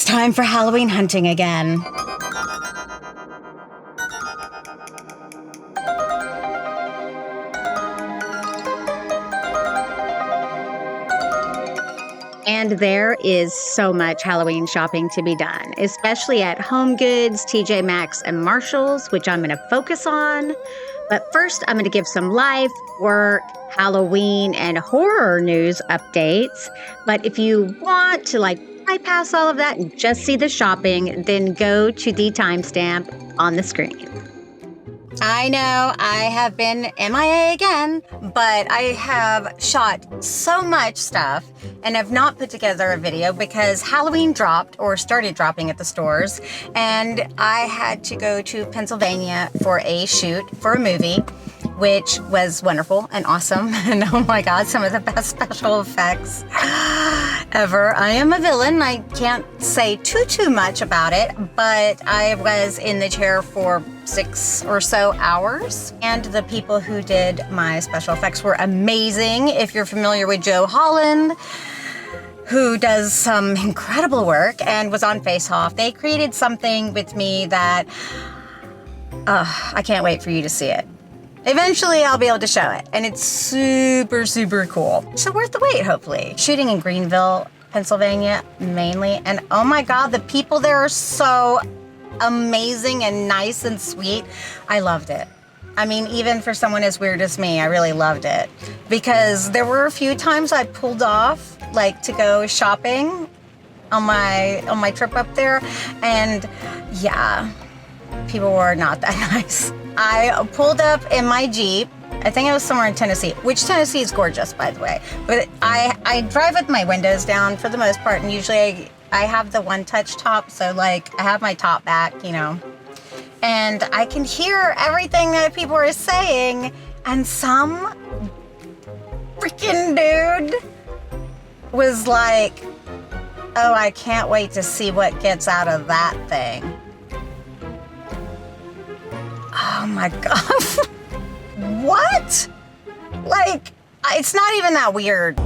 time for Halloween hunting again. And there is so much Halloween shopping to be done, especially at Homegoods, TJ Maxx, and Marshalls, which I'm going to focus on. But first, I'm going to give some life, work, Halloween, and horror news updates. But if you want to bypass all of that and just see the shopping, then go to the timestamp on the screen. I know I have been MIA again, but I have shot so much stuff and have not put together a video because Halloween dropped or started dropping at the stores, and I had to go to Pennsylvania for a shoot for a movie, which was wonderful and awesome. And oh my God, some of the best special effects ever. I am a villain. I can't say too much about it, but I was in the chair for 6 or so hours, and the people who did my special effects were amazing. If you're familiar with Joe Holland, who does some incredible work and was on Face Off, they created something with me that I can't wait for you to see it. Eventually, I'll be able to show it, and it's super cool. So worth the wait, hopefully. Shooting in Greenville, Pennsylvania, mainly, and oh my God, the people there are so amazing and nice and sweet. I loved it. I mean, even for someone as weird as me, I really loved it, because there were a few times I pulled off, to go shopping on my trip up there, and yeah, people were not that nice. I pulled up in my Jeep. I think I was somewhere in Tennessee, which Tennessee is gorgeous, by the way. But I drive with my windows down for the most part, and usually I have the one-touch top, so I have my top back, and I can hear everything that people are saying, and some freaking dude was like, oh, I can't wait to see what gets out of that thing. Oh my God. What? It's not even that weird.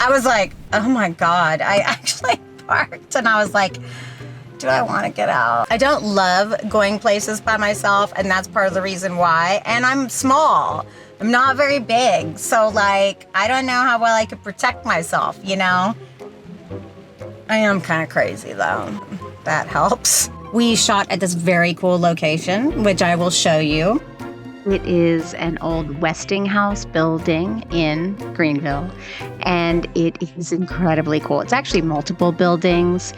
I was like, oh my God. I actually parked and I was like, do I want to get out? I don't love going places by myself, and that's part of the reason why. And I'm small. I'm not very big. So I don't know how well I could protect myself, I am kind of crazy though. That helps. We shot at this very cool location, which I will show you. It is an old Westinghouse building in Greenville, and it is incredibly cool. It's actually multiple buildings.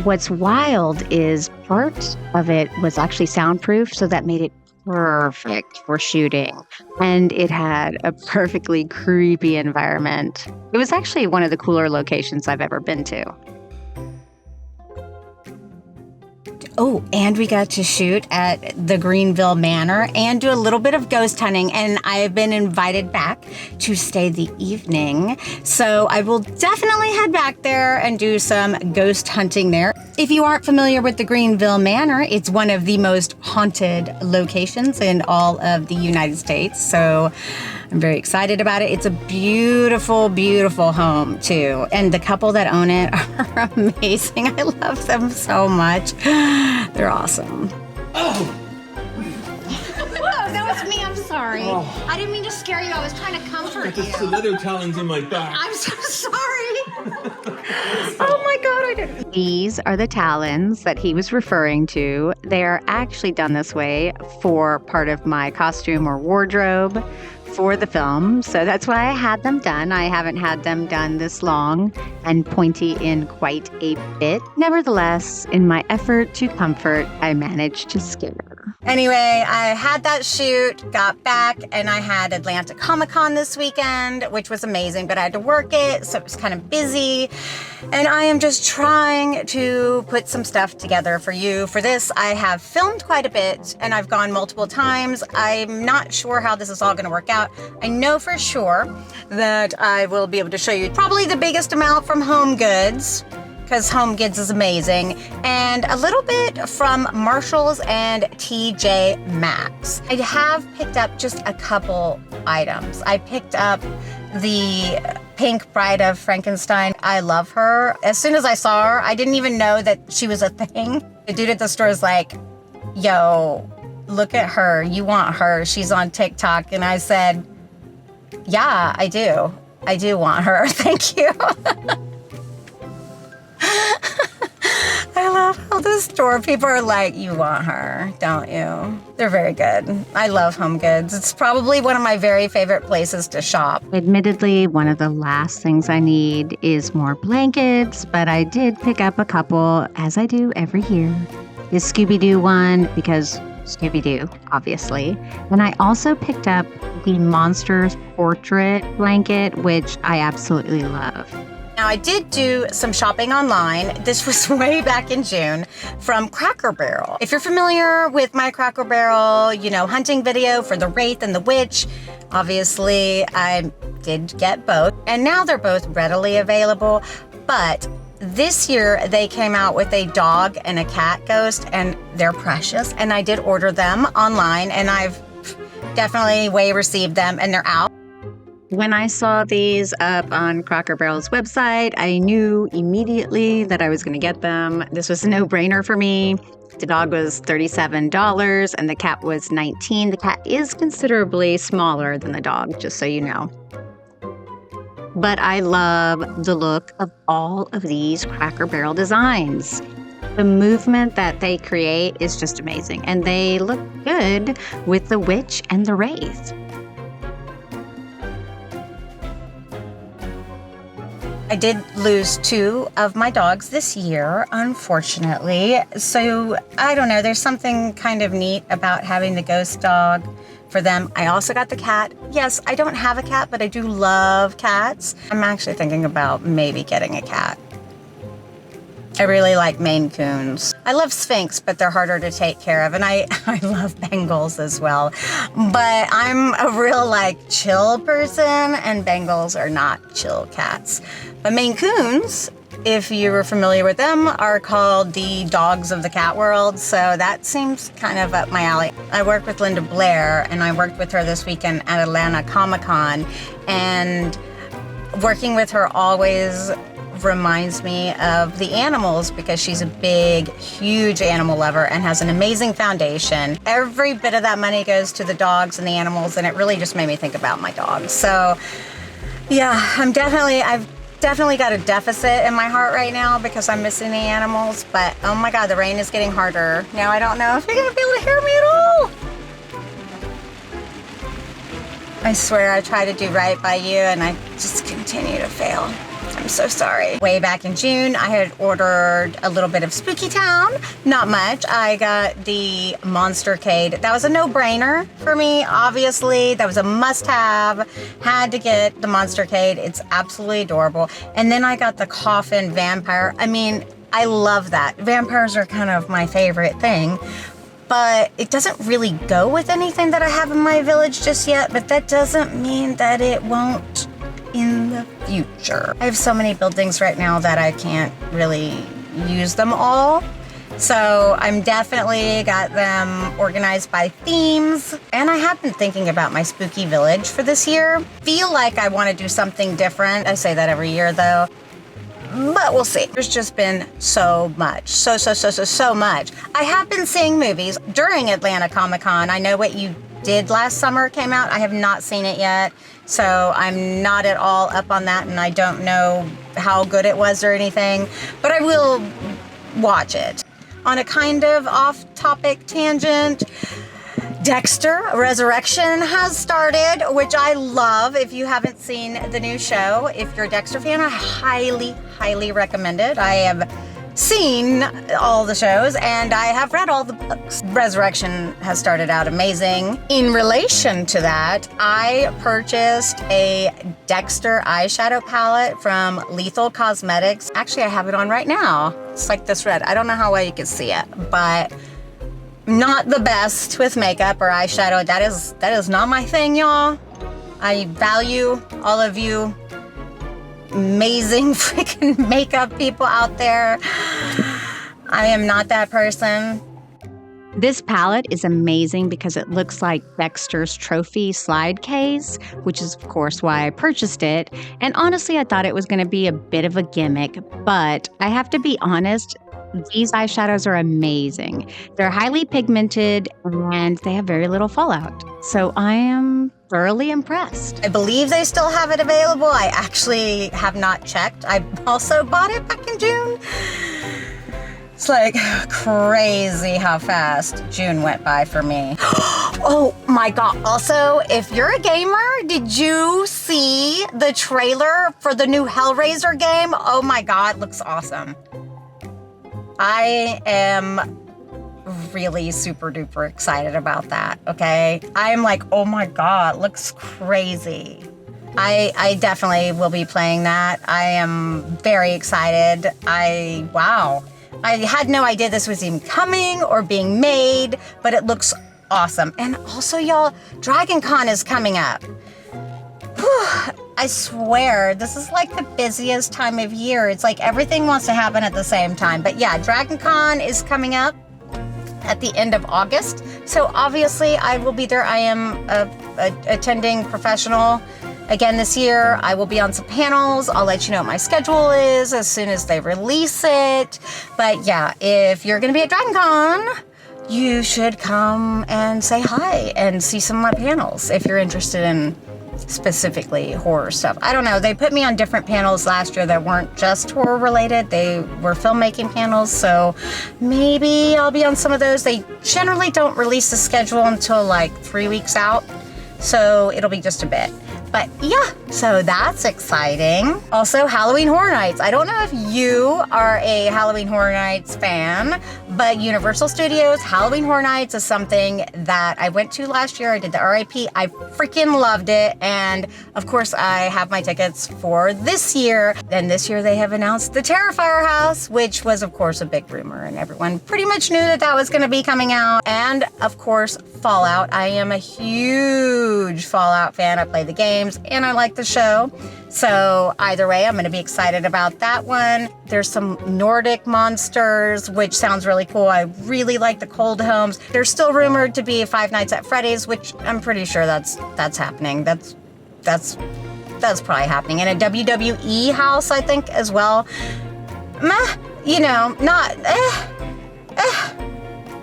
What's wild is part of it was actually soundproof, so that made it perfect for shooting. And it had a perfectly creepy environment. It was actually one of the cooler locations I've ever been to. Oh, and we got to shoot at the Greenville Manor and do a little bit of ghost hunting. And I have been invited back to stay the evening. So I will definitely head back there and do some ghost hunting there. If you aren't familiar with the Greenville Manor, it's one of the most haunted locations in all of the United States. So I'm very excited about it. It's a beautiful home too. And the couple that own it are amazing. I love them so much. They're awesome. Oh! Whoa, that was me. I'm sorry. Oh. I didn't mean to scare you. I was trying to comfort you. The leather talons in my back. I'm so sorry. Oh my God, I didn't. These are the talons that he was referring to. They are actually done this way for part of my costume or wardrobe for the film, so that's why I had them done. I haven't had them done this long and pointy in quite a bit. Nevertheless, in my effort to comfort, I managed to scare. Anyway, I had that shoot, got back, and I had Atlanta Comic-Con this weekend, which was amazing, but I had to work it, so it was kind of busy. And I am just trying to put some stuff together for you. For this, I have filmed quite a bit, and I've gone multiple times. I'm not sure how this is all going to work out. I know for sure that I will be able to show you probably the biggest amount from Homegoods, because Homegoods is amazing, and a little bit from Marshalls and TJ Maxx. I have picked up just a couple items. I picked up the Pink Bride of Frankenstein. I love her. As soon as I saw her, I didn't even know that she was a thing. The dude at the store is like, yo, look at her. You want her. She's on TikTok. And I said, yeah, I do. I do want her. Thank you. I love how the store people are like, you want her, don't you? They're very good. I love Homegoods. It's probably one of my very favorite places to shop. Admittedly, one of the last things I need is more blankets, but I did pick up a couple, as I do every year. The Scooby-Doo one, because Scooby-Doo, obviously. And I also picked up the Monsters Portrait blanket, which I absolutely love. Now, I did do some shopping online. This was way back in June from Cracker Barrel. If you're familiar with my Cracker Barrel, hunting video for the Wraith and the Witch, obviously I did get both. And now they're both readily available. But this year they came out with a dog and a cat ghost, and they're precious. And I did order them online, and I've definitely received them, and they're out. When I saw these up on Cracker Barrel's website, I knew immediately that I was going to get them. This was a no-brainer for me. The dog was $37 and the cat was $19. The cat is considerably smaller than the dog, just so you know. But I love the look of all of these Cracker Barrel designs. The movement that they create is just amazing, and they look good with the Witch and the Wraith. I did lose 2 of my dogs this year, unfortunately. So, I don't know, there's something kind of neat about having the ghost dog for them. I also got the cat. Yes, I don't have a cat, but I do love cats. I'm actually thinking about maybe getting a cat. I really like Maine Coons. I love Sphinx, but they're harder to take care of. And I love Bengals as well. But I'm a real chill person, and Bengals are not chill cats. But Maine Coons, if you were familiar with them, are called the dogs of the cat world. So that seems kind of up my alley. I work with Linda Blair, and I worked with her this weekend at Atlanta Comic-Con. And working with her always reminds me of the animals, because she's a big, huge animal lover and has an amazing foundation. Every bit of that money goes to the dogs and the animals, and it really just made me think about my dogs. So yeah, I've definitely got a deficit in my heart right now because I'm missing the animals, but oh my God, the rain is getting harder. Now I don't know if you're gonna be able to hear me at all. I swear I try to do right by you and I just continue to fail. I'm so sorry. Way back in June, I had ordered a little bit of Spooky Town. Not much. I got the Monstercade. That was a no-brainer for me, obviously. That was a must-have. Had to get the Monstercade. It's absolutely adorable. And then I got the Coffin Vampire. I mean, I love that. Vampires are kind of my favorite thing. But it doesn't really go with anything that I have in my village just yet. But that doesn't mean that it won't in the future. I have so many buildings right now that I can't really use them all. So I'm definitely got them organized by themes. And I have been thinking about my spooky village for this year. Feel like I want to do something different. I say that every year though. But we'll see. There's just been so much. So much. I have been seeing movies during Atlanta Comic-Con. I Know What You Did Last Summer came out. I have not seen it yet. So I'm not at all up on that, and I don't know how good it was or anything. But I will watch it. On a kind of off-topic tangent, Dexter Resurrection has started, which I love. If you haven't seen the new show, if you're a Dexter fan, I highly recommend it. I have seen all the shows and I have read all the books. Resurrection has started out amazing. In relation to that, I purchased a Dexter eyeshadow palette from Lethal Cosmetics. Actually, I have it on right now. It's like this red. I don't know how well you can see it, but not the best with makeup or eyeshadow. That is not my thing, y'all. I value all of you amazing freaking makeup people out there. I am not that person. This palette is amazing because it looks like Dexter's trophy slide case, which is, of course, why I purchased it. And honestly, I thought it was going to be a bit of a gimmick, but I have to be honest, these eyeshadows are amazing. They're highly pigmented and they have very little fallout. So I am thoroughly impressed. I believe they still have it available. I actually have not checked. I also bought it back in June. It's like crazy how fast June went by for me. Oh my God. Also, if you're a gamer, did you see the trailer for the new Hellraiser game? Oh my God, looks awesome. I am really super duper excited about that, okay? I'm like, oh my God, looks crazy. I definitely will be playing that. I am very excited. Wow. I had no idea this was even coming or being made, but it looks awesome. And also, y'all, Dragon Con is coming up. Whew. I swear, this is like the busiest time of year. It's like everything wants to happen at the same time. But yeah, Dragon Con is coming up at the end of August. So obviously I will be there. I am attending professional again this year. I will be on some panels. I'll let you know what my schedule is as soon as they release it. But yeah, if you're gonna be at Dragon Con, you should come and say hi and see some of my panels if you're interested in specifically horror stuff. I don't know. They put me on different panels last year that weren't just horror related. They were filmmaking panels, so maybe I'll be on some of those. They generally don't release the schedule until like 3 weeks out, so it'll be just a bit. But yeah, so that's exciting. Also, Halloween Horror Nights. I don't know if you are a Halloween Horror Nights fan, but Universal Studios Halloween Horror Nights is something that I went to last year. I did the RIP. I freaking loved it. And of course, I have my tickets for this year. And this year they have announced the Terrifier House, which was of course a big rumor and everyone pretty much knew that that was gonna be coming out. And of course, Fallout. I am a huge Fallout fan. I play the game and I like the show. So either way, I'm going to be excited about that one. There's some Nordic monsters, which sounds really cool. I really like the cold homes. There's still rumored to be Five Nights at Freddy's, which I'm pretty sure that's happening. That's probably happening. And a WWE house, I think, as well. Meh, you know, not,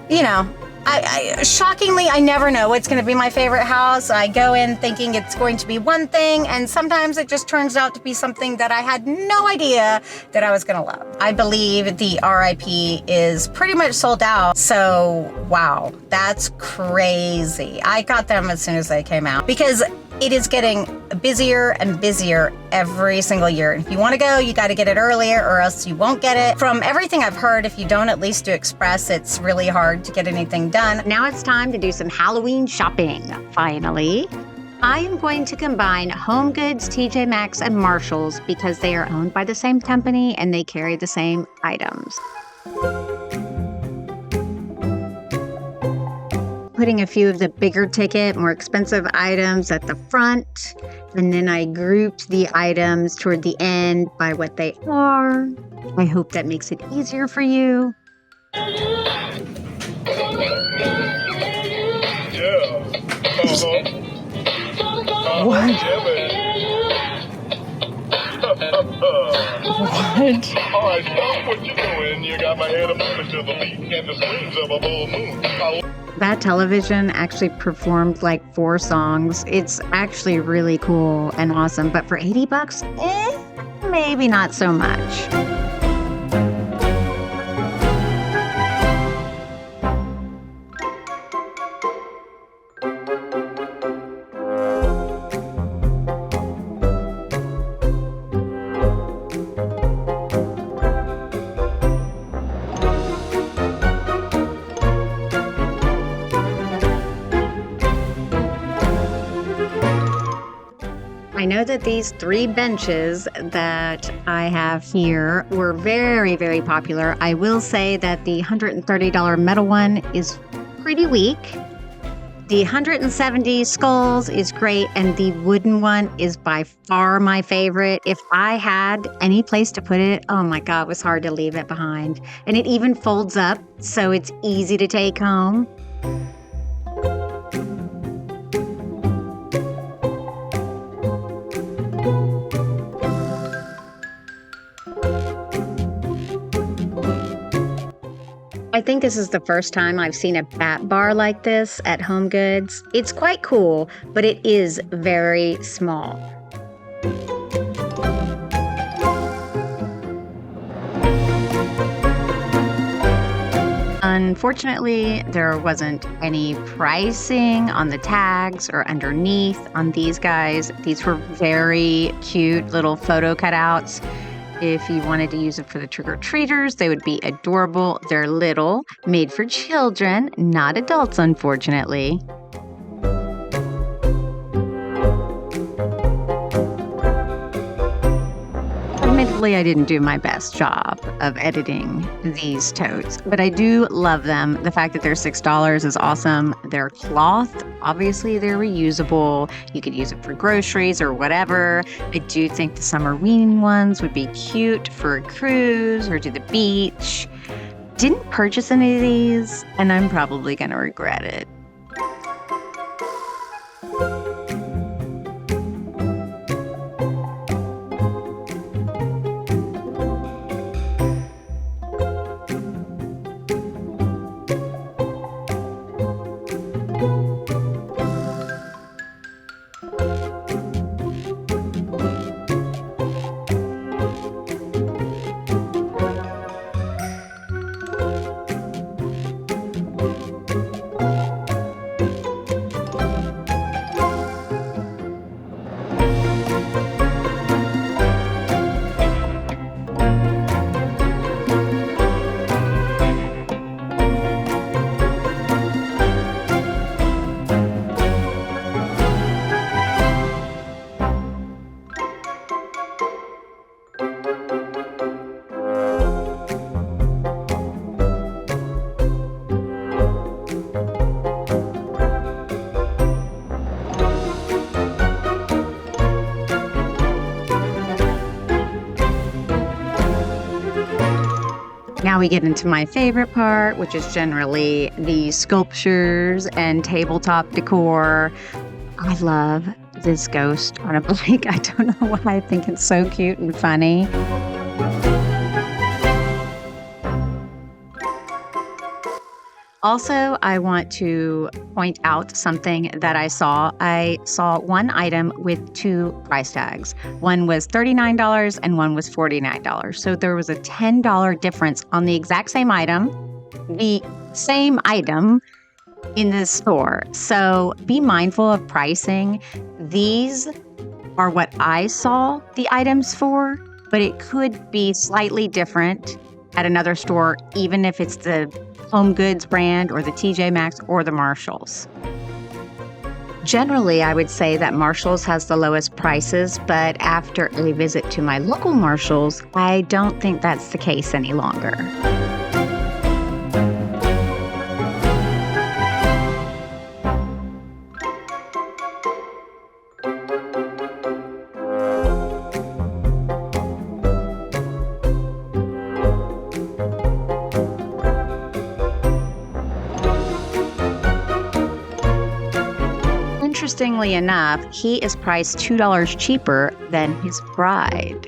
you know. I shockingly, I never know what's going to be my favorite house. I go in thinking it's going to be one thing, and sometimes it just turns out to be something that I had no idea that I was going to love. I believe the RIP is pretty much sold out, so wow, that's crazy. I got them as soon as they came out because it is getting busier and busier every single year. If you want to go, you got to get it earlier or else you won't get it. From everything I've heard, if you don't at least do Express, it's really hard to get anything done. Now it's time to do some Halloween shopping, finally. I am going to combine Homegoods, TJ Maxx, and Marshalls because they are owned by the same company and they carry the same items. Putting a few of the bigger ticket, more expensive items at the front, and then I grouped the items toward the end by what they are. I hope that makes it easier for you. Yeah. What? What? All right, stop what you're doing. You got my head up to the beat and the screams of a full moon. That television actually performed like 4 songs. It's actually really cool and awesome, but for $80, maybe not so much. I know that these 3 benches that I have here were very, very popular. I will say that the $130 metal one is pretty weak. The 170 skulls is great, and the wooden one is by far my favorite. If I had any place to put it, oh my God, it was hard to leave it behind. And it even folds up, so it's easy to take home. I think this is the first time I've seen a bat bar like this at Homegoods. It's quite cool, but it is very small. Unfortunately, there wasn't any pricing on the tags or underneath on these guys. These were very cute little photo cutouts. If you wanted to use it for the trick-or-treaters, they would be adorable. They're little, made for children, not adults, unfortunately. Admittedly, I didn't do my best job of editing these totes, but I do love them. The fact that they're $6 is awesome. They're cloth. Obviously, they're reusable. You could use it for groceries or whatever. I do think the summer weaning ones would be cute for a cruise or to the beach. Didn't purchase any of these, and I'm probably going to regret it. Now we get into my favorite part, which is generally the sculptures and tabletop decor. I love this ghost on a bike. I don't know why I think it's so cute and funny. Also, I want to point out something that I saw. I saw one item with 2 price tags. One was $39 and one was $49. So there was a $10 difference on the exact same item, the same item in the store. So be mindful of pricing. These are what I saw the items for, but it could be slightly different at another store, even if it's the Homegoods brand or the TJ Maxx or the Marshalls. Generally, I would say that Marshalls has the lowest prices, but after a visit to my local Marshalls, I don't think that's the case any longer. Interestingly enough, he is priced $2 cheaper than his bride.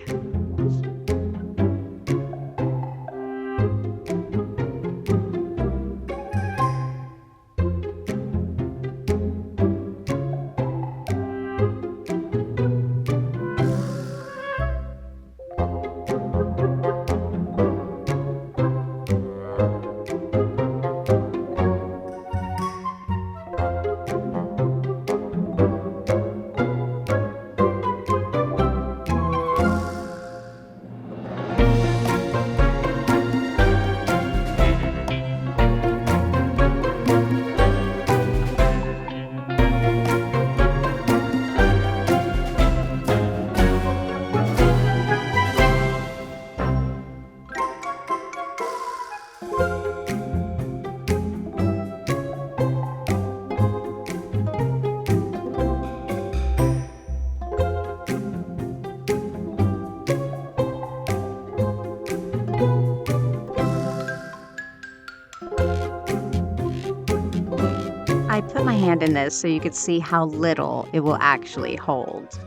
I put my hand in this so you could see how little it will actually hold.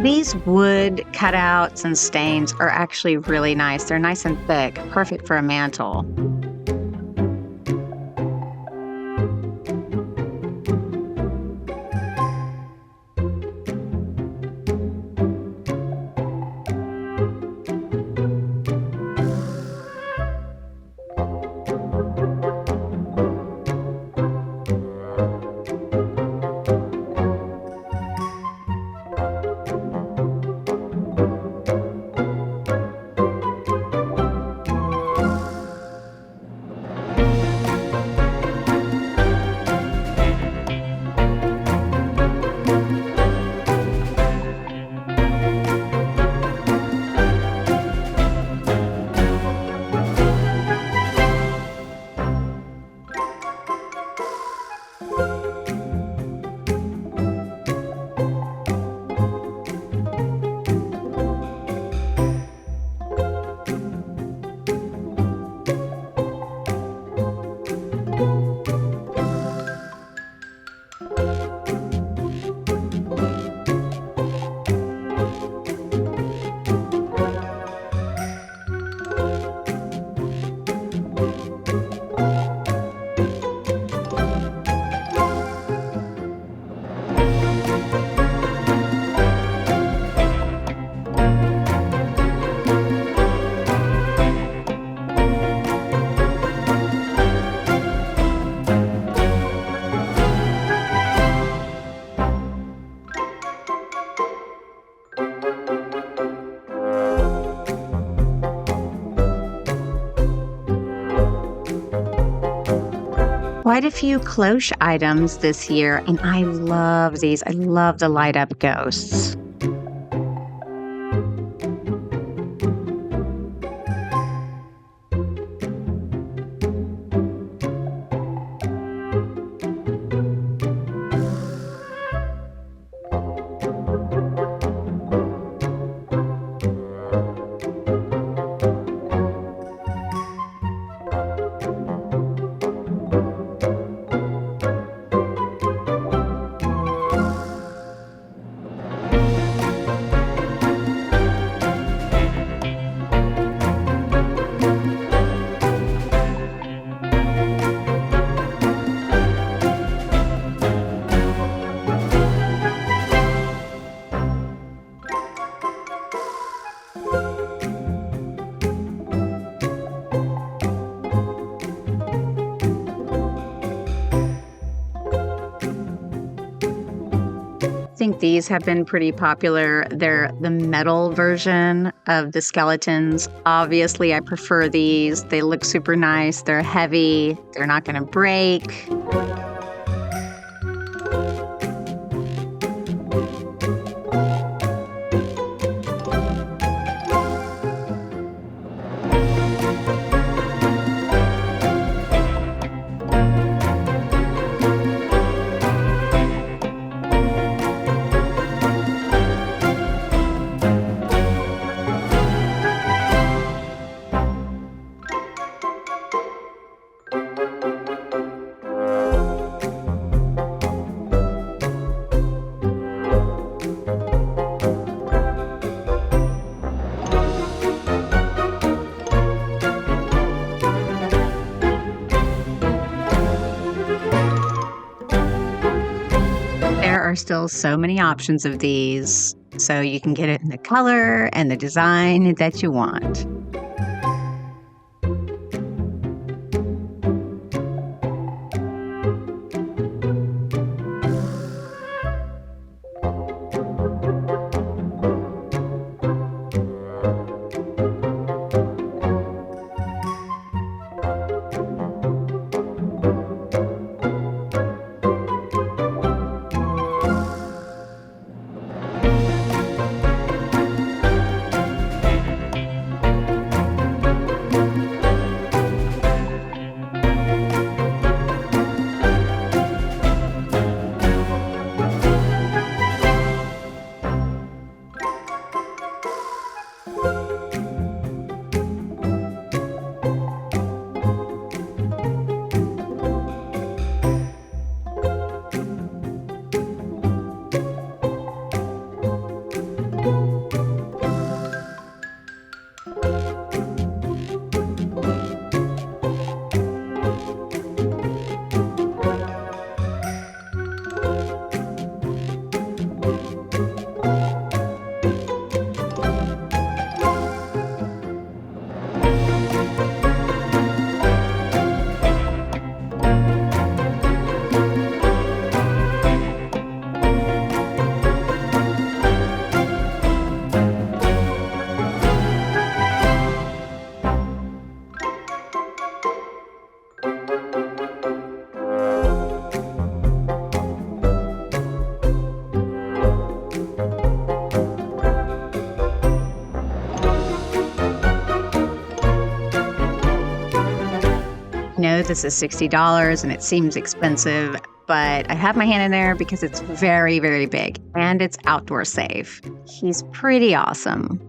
These wood cutouts and stains are actually really nice. They're nice and thick, perfect for a mantle. Quite a few cloche items this year, and I love these. I love the light up ghosts. I think these have been pretty popular. They're the metal version of the skeletons. Obviously, I prefer these. They look super nice. They're heavy. They're not going to break. There are still so many options of these, so you can get it in the color and the design that you want. know this is $60 and it seems expensive, but I have my hand in there because it's very, very big and it's outdoor safe. He's pretty awesome.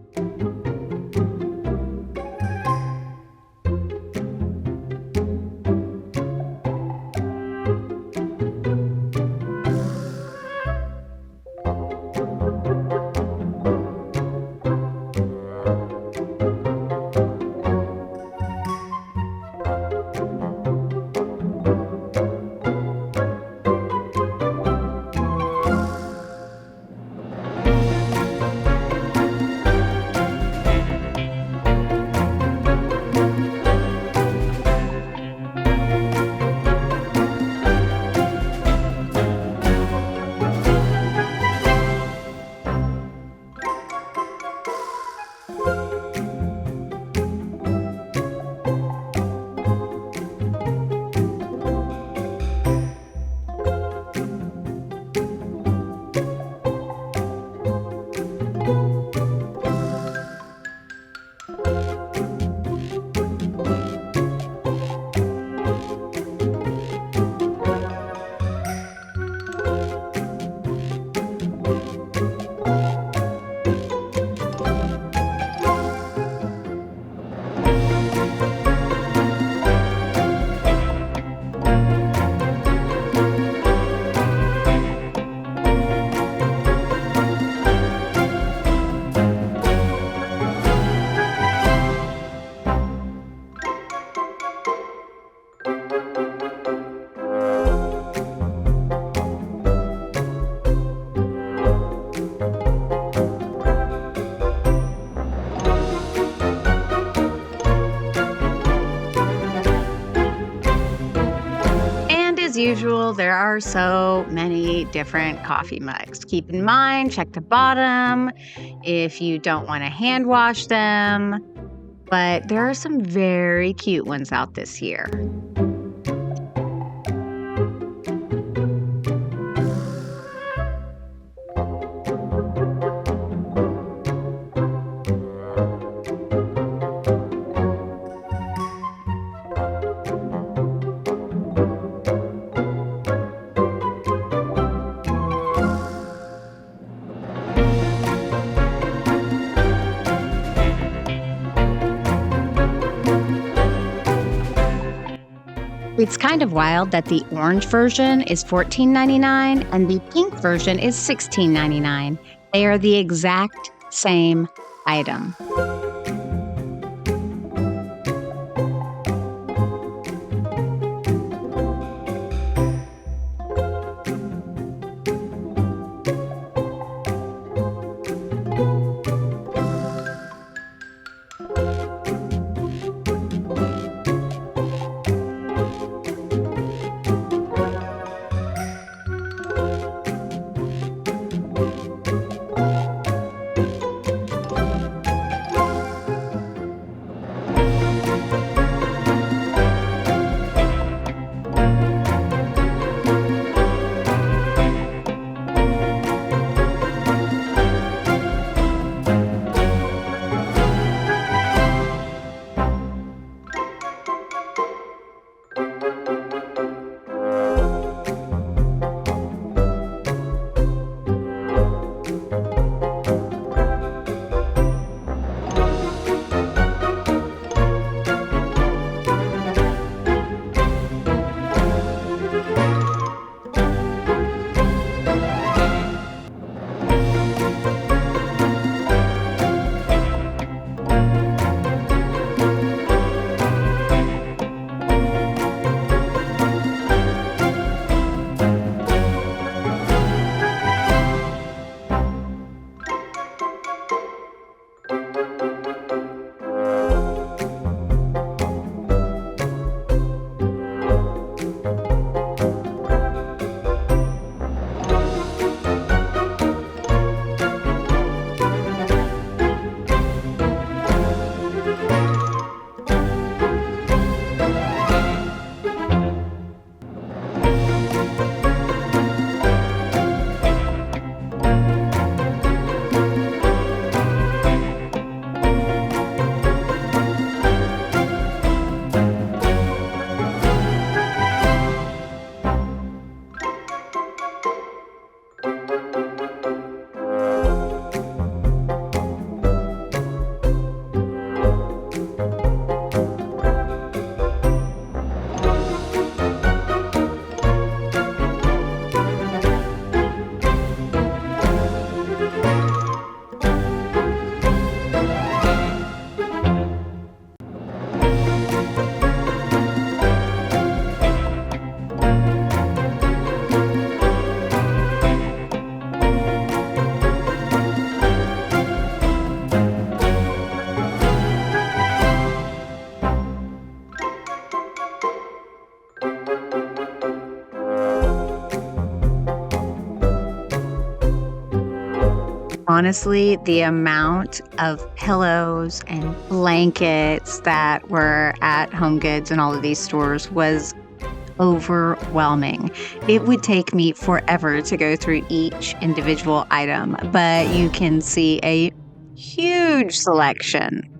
As usual, there are so many different coffee mugs. Keep in mind, check the bottom if you don't want to hand wash them, but there are some very cute ones out this year. It's kind of wild that the orange version is $14.99 and the pink version is $16.99. They are the exact same item. honestly, the amount of pillows and blankets that were at HomeGoods and all of these stores was overwhelming. It would take me forever to go through each individual item, but you can see a huge selection.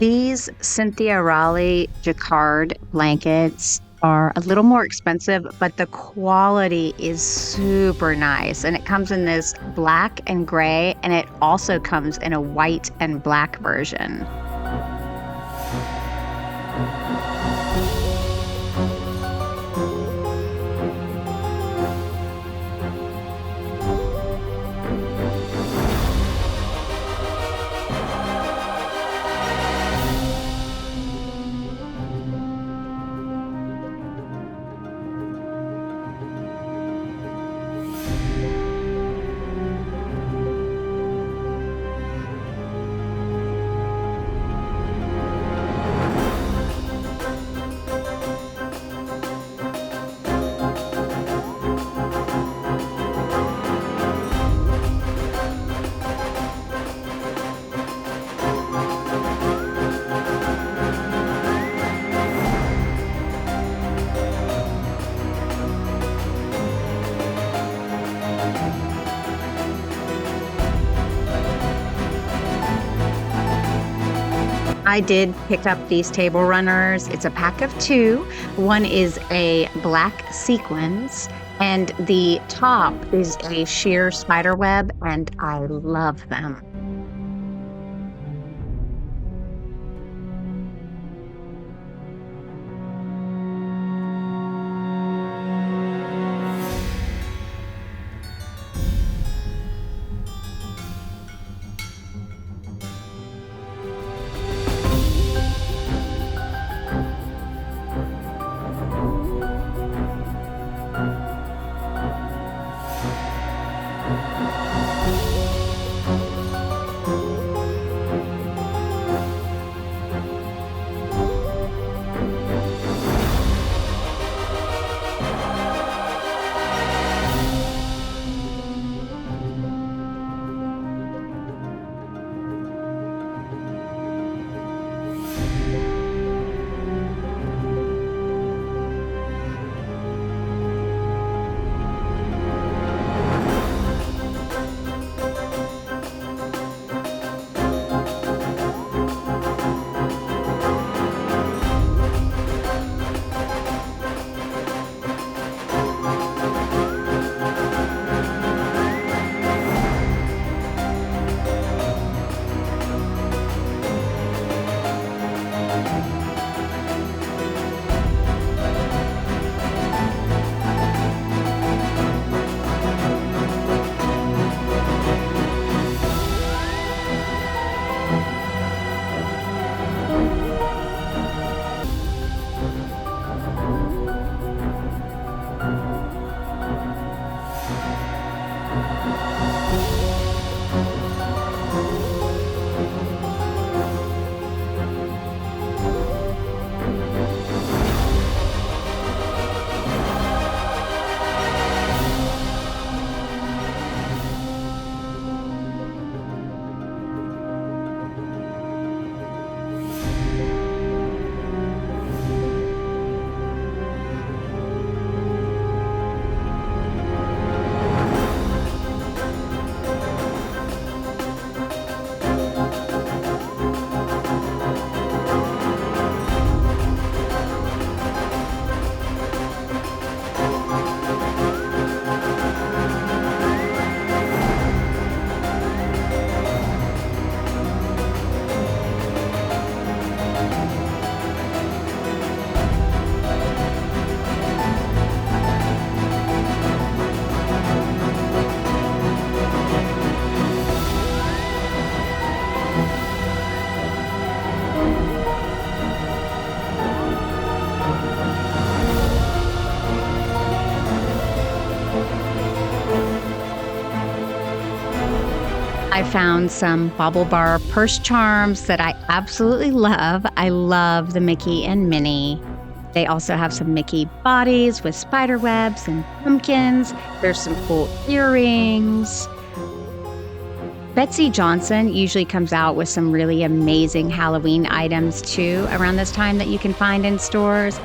These Cynthia Raleigh jacquard blankets are a little more expensive, but the quality is super nice. And it comes in this black and gray, and it also comes in a white and black version. I did pick up these table runners. It's a pack of 2. One is a black sequins, and the top is a sheer spider web, and I love them. I found some Bauble Bar purse charms that I absolutely love. I love the Mickey and Minnie. They also have some Mickey bodies with spider webs and pumpkins. There's some cool earrings. Betsy Johnson usually comes out with some really amazing Halloween items too around this time that you can find in stores.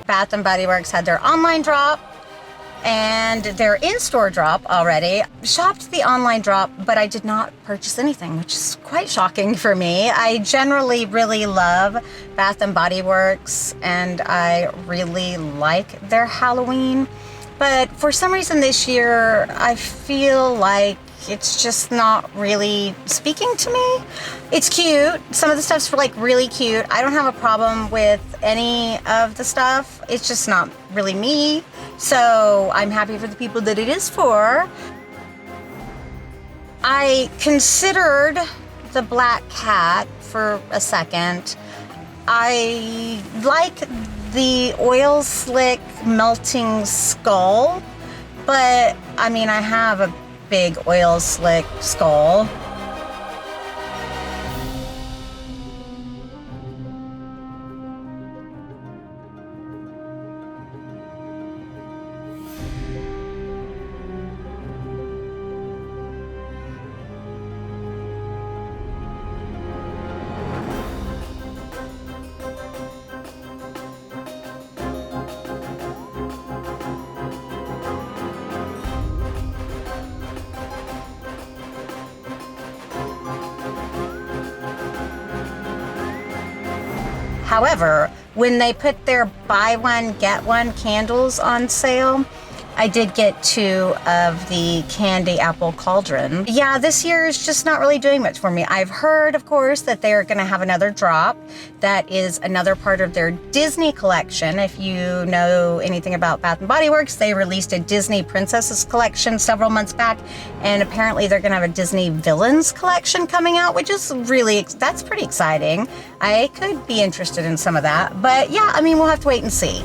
Bath and Body Works had their online drop, and their in-store drop already. Shopped the online drop, but I did not purchase anything, which is quite shocking for me. I generally really love Bath & Body Works, and I really like their Halloween. But for some reason this year, I feel like it's just not really speaking to me. It's cute. Some of the stuff's like really cute. I don't have a problem with any of the stuff. It's just not really me. So I'm happy for the people that it is for. I considered the black cat for a second. I like the oil slick melting skull, but I mean, I have a big oil slick skull. However, when they put their buy one, get one candles on sale, I did get 2 of the candy apple cauldron. Yeah, this year is just not really doing much for me. I've heard, of course, that they're gonna have another drop. That is another part of their Disney collection. If you know anything about Bath & Body Works, they released a Disney Princesses collection several months back, and apparently they're gonna have a Disney Villains collection coming out, which is really, that's pretty exciting. I could be interested in some of that, but yeah, I mean, we'll have to wait and see.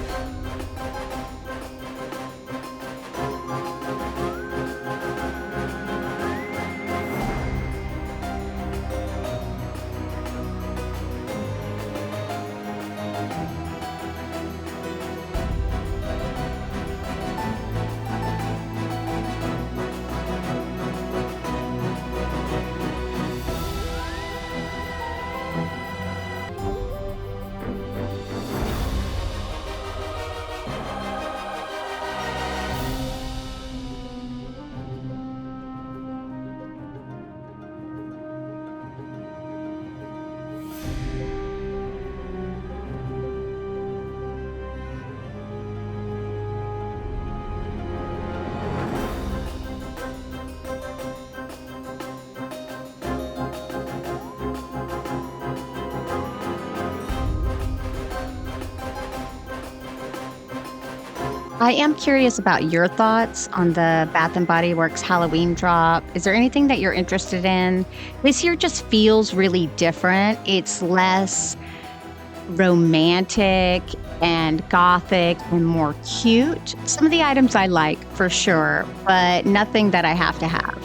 I am curious about your thoughts on the Bath & Body Works Halloween drop. Is there anything that you're interested in? This year just feels really different. It's less romantic and gothic and more cute. Some of the items I like for sure, but nothing that I have to have.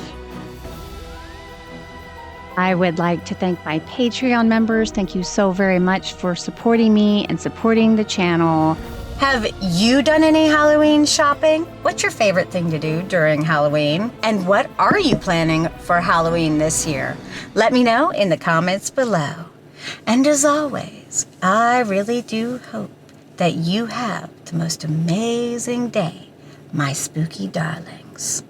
I would like to thank my Patreon members. Thank you so very much for supporting me and supporting the channel. Have you done any Halloween shopping? What's your favorite thing to do during Halloween? And what are you planning for Halloween this year? Let me know in the comments below. And as always, I really do hope that you have the most amazing day, my spooky darlings.